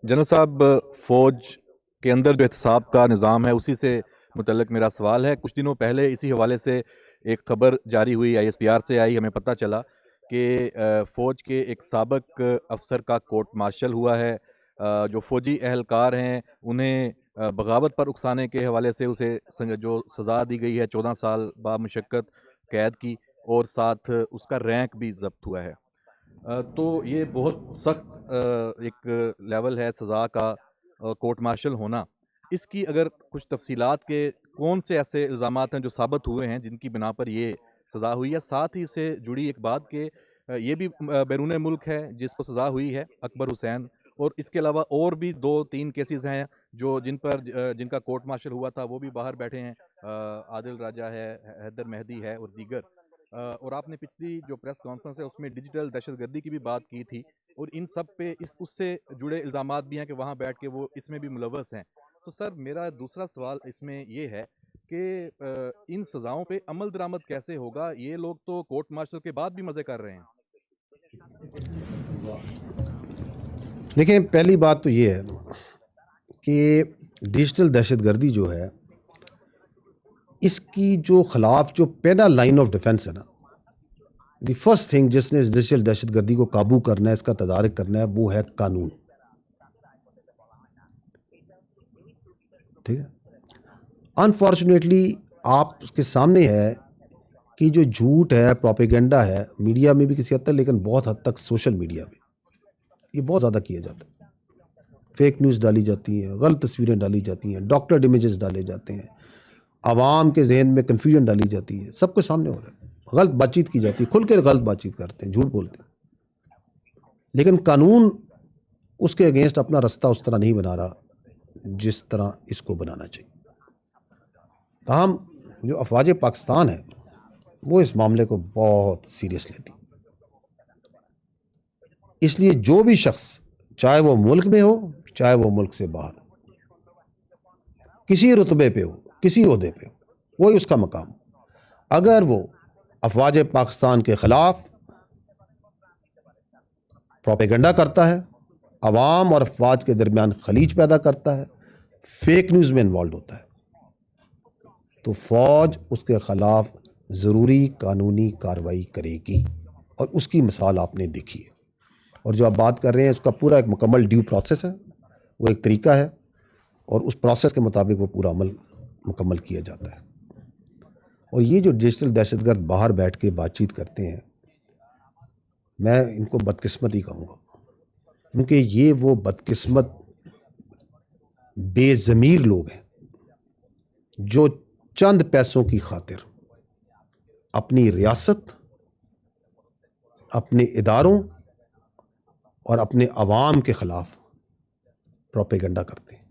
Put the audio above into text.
General صاحب، فوج کے اندر جو احتساب کا نظام ہے اسی سے متعلق میرا سوال ہے. کچھ دنوں پہلے اسی حوالے سے ایک خبر جاری ہوئی، آئی ایس پی آر سے آئی. ہمیں پتہ چلا کہ فوج کے ایک سابق افسر کا کورٹ مارشل ہوا ہے. جو فوجی اہلکار ہیں انہیں بغاوت پر اکسانے کے حوالے سے اسے جو سزا دی گئی ہے 14 سال بامشقت قید کی، اور ساتھ اس کا رینک بھی ضبط ہوا ہے. تو یہ بہت سخت ایک لیول ہے سزا کا، کورٹ مارشل ہونا. اس کی اگر کچھ تفصیلات کے کون سے ایسے الزامات ہیں جو ثابت ہوئے ہیں جن کی بنا پر یہ سزا ہوئی ہے، ساتھ ہی سے جڑی ایک بات کہ یہ بھی بیرون ملک ہے جس کو سزا ہوئی ہے، اکبر حسین، اور اس کے علاوہ اور بھی 2-3 کیسز ہیں جو جن کا کورٹ مارشل ہوا تھا، وہ بھی باہر بیٹھے ہیں. عادل راجہ ہے، حیدر مہدی ہے اور دیگر. اور آپ نے پچھلی جو پریس کانفرنس ہے اس میں ڈیجیٹل دہشت گردی کی بھی بات کی تھی، اور ان سب پہ اس سے جڑے الزامات بھی ہیں کہ وہاں بیٹھ کے وہ اس میں بھی ملوث ہیں. تو سر، میرا دوسرا سوال اس میں یہ ہے کہ ان سزاؤں پہ عمل درآمد کیسے ہوگا؟ یہ لوگ تو کورٹ مارشل کے بعد بھی مزے کر رہے ہیں. دیکھیں، پہلی بات تو یہ ہے کہ ڈیجیٹل دہشت گردی جو ہے، اس کی جو خلاف جو پہلا لائن آف ڈیفenس ہے نا، دی فرسٹ تھنگ جس نے اس ڈیجیٹل دہشت گردی کو قابو کرنا ہے، اس کا تدارک کرنا ہے، وہ ہے قانون. ٹھیک ہے. انفارچونیٹلی آپ کے سامنے ہے کہ جو جھوٹ ہے، پروپیگنڈا ہے، میڈیا میں بھی کسی حد تک، لیکن بہت حد تک سوشل میڈیا میں یہ بہت زیادہ کیا جاتا ہے. فیک نیوز ڈالی جاتی ہیں، غلط تصویریں ڈالی جاتی ہیں، ڈاکٹرڈ امیجز ڈالے جاتے ہیں، عوام کے ذہن میں کنفیوژن ڈالی جاتی ہے. سب کے سامنے ہو رہا ہے، غلط بات چیت کی جاتی ہے، کھل کے غلط بات چیت کرتے ہیں، جھوٹ بولتے ہیں. لیکن قانون اس کے اگینسٹ اپنا رستہ اس طرح نہیں بنا رہا جس طرح اس کو بنانا چاہیے. تاہم جو افواج پاکستان ہے وہ اس معاملے کو بہت سیریس لیتی. اس لیے جو بھی شخص، چاہے وہ ملک میں ہو چاہے وہ ملک سے باہر ہو، کسی رتبے پہ ہو، کسی عہدے پہ ہو، وہی اس کا مقام، اگر وہ افواج پاکستان کے خلاف پروپیگنڈا کرتا ہے، عوام اور افواج کے درمیان خلیج پیدا کرتا ہے، فیک نیوز میں انوالوڈ ہوتا ہے، تو فوج اس کے خلاف ضروری قانونی کارروائی کرے گی. اور اس کی مثال آپ نے دیکھی ہے. اور جو آپ بات کر رہے ہیں اس کا پورا ایک مکمل ڈیو پروسیس ہے، وہ ایک طریقہ ہے، اور اس پروسیس کے مطابق وہ پورا عمل مکمل کیا جاتا ہے. اور یہ جو ڈیجیٹل دہشت گرد باہر بیٹھ کے بات چیت کرتے ہیں، میں ان کو بدقسمت ہی کہوں گا، کیونکہ یہ وہ بدقسمت بے ضمیر لوگ ہیں جو چند پیسوں کی خاطر اپنی ریاست، اپنے اداروں اور اپنے عوام کے خلاف پروپیگنڈا کرتے ہیں.